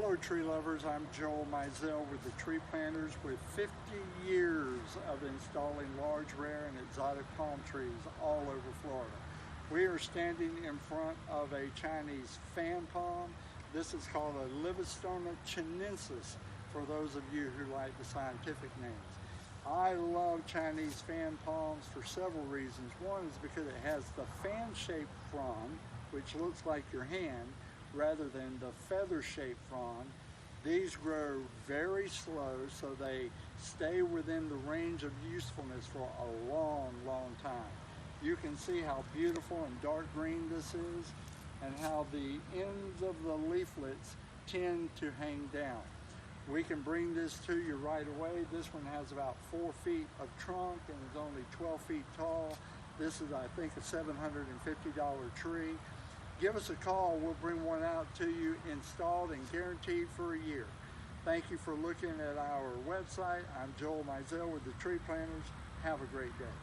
Hello tree lovers, I'm Joel Mizell with the Tree Planters with 50 years of installing large, rare, and exotic palm trees all over Florida. We are standing in front of a Chinese fan palm. This is called a Livistona chinensis for those of you who like the scientific names. I love Chinese fan palms for several reasons. One is because it has the fan-shaped frond, which looks like your hand, rather than the feather-shaped frond. These grow very slow, so they stay within the range of usefulness for a long, long time. You can see how beautiful and dark green this is, and how the ends of the leaflets tend to hang down. We can bring this to you right away. This one has about 4 feet of trunk and is only 12 feet tall. This is, I think, a $750 tree. Give us a call, we'll bring one out to you installed and guaranteed for a year. Thank you for looking at our website. I'm Joel Mizell with the Tree Planters. Have a great day.